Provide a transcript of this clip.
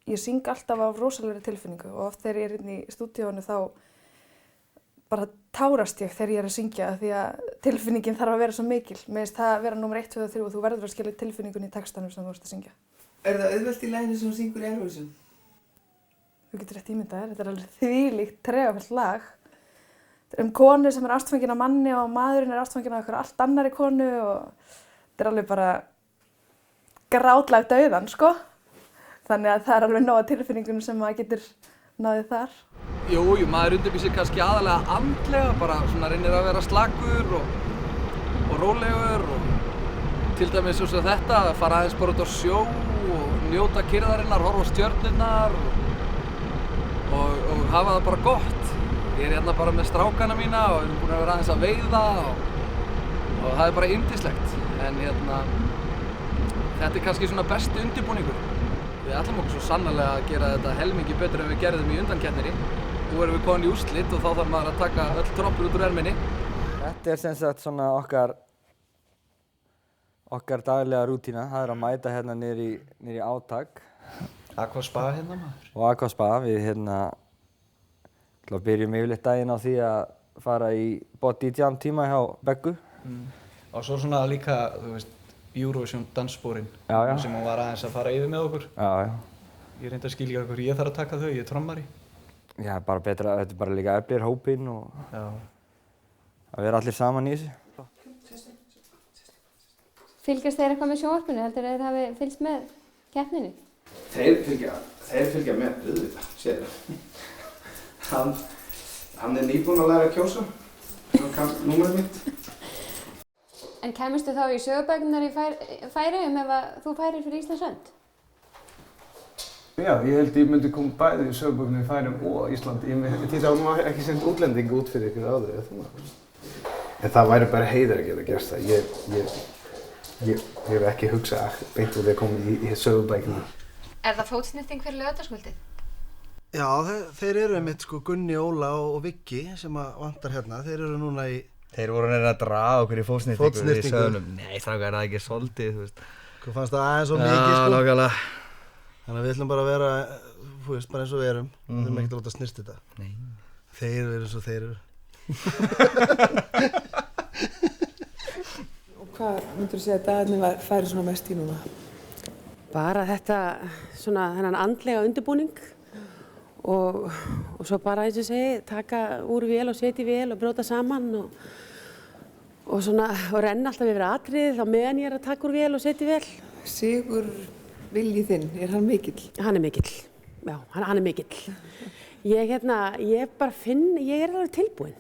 ég syng alltaf af rosalegri tilfinningu og oft þegar ég er inn í stúdíóinu þá bara tárast ég þegar ég er að syngja því að tilfinningin þarf að vera svo mikil. Mér finnst það vera númer 1, 2 og 3 og þú verður að skilja tilfinningun í textanum sem þú ert að syngja. Er það auðvelt í laginu sem þú syngur í Eurovision? Þú getur rétt ímyndað þér, þetta er alveg þvílíkt tregafullt lag. Þetta er konu sem er ástfangin af manni og maðurinn er ástfangin af einhverju allt annarri konu og þetta er alveg bara grátlag dauðan, sko. Þannig að það er alveg nóg af tilfinningunum sem maður getur náðið þar. Jú, maður undirbýr sig kannski aðalega andlega, bara svona reynir að vera slakur og rólegur og til dæmis eins og þetta, að fara aðeins bara út á sjó og njóta kyrrðarinnar, horfa á stjörnurnar og hafa það bara gott. Ég er hérna bara með strákana mína og við erum búin að vera aðeins að veiða og það er bara yndislegt. En þetta er kannski svona besti undirbúningur. Við ætlum okkur svo sannarlega að gera þetta helmingi betur en við gerðum í undankeppninni. Nú erum við komin í úrslit og þá þarf maður að taka öll trompur út úr erminni. Þetta er sem sagt svona okkar daglega rútína. Það er að mæta hérna niður í átak. Aquaspa hérna maður. Og Aquaspa, við byrjum yfirleitt daginn á því að fara í body jam tíma hjá Beggu. Og svo svona líka, þú veist, Eurovision dansspórin sem hún var aðeins að fara yfir með okkur. Já. Ég reyndi að skilja okkur, ég þarf að taka þau, ég er trommari. Já, bara betra, þetta er bara líka eflir hópinn og að vera allir saman í þessu. Fylgjast þeir eitthvað með sjónvarpinu? Heldur þeir hafi fylgst með keppninni? Þeir fylgja með, auðvitað, sér það. Hann er nýbúinn að læra að kjósa, hann kann númerið mitt. En kæmustu þá í sögubækurnar í Færeyjum ef þú færir fyrir Íslands hönd? Já, ég held ég myndi koma bæði í sögubækurnar í Færeyjum og Íslandi. Því þá má ekki senda útlending út fyrir ykkur áður eða það. En það væri bara heiður að geta gert það. Ég hef ekki hugsað beint úr því að koma í sögubækurnar. Er það fótsnýtting fyrir Laugardalskvöldið? Já, þeir eru einmitt sko Gunni, Óla og Viggi sem vantar hérna. Þeir eru núna í... Þeir voru að draga okkur í fótsnýrtingu við sögnum. Nei, strákar, er það ekki svolítið, þú veist. Hvað fannst það aðeins og mikið, sko? Já, nákvæmlega. Þannig að við ætlum bara að vera, þú veist, bara eins og við erum. Við þurfum ekkert að láta snyrst þetta. Nei. Þeir eru eins og þeir eru. Og hvað myndur þú segja að dagarnir færi svona mest í núna? Bara þetta, svona þennan andlega undirbúning og svo bara eins og segi, taka úr vél og setja í vél og brjóta saman og renna alltaf yfir atriðið á meðan ég er að taka úr vél og setja í vél. Sigur vilji þinn, er hann mikill? Hann er mikill, já, hann er mikill. Ég bara finn, ég er alveg tilbúin.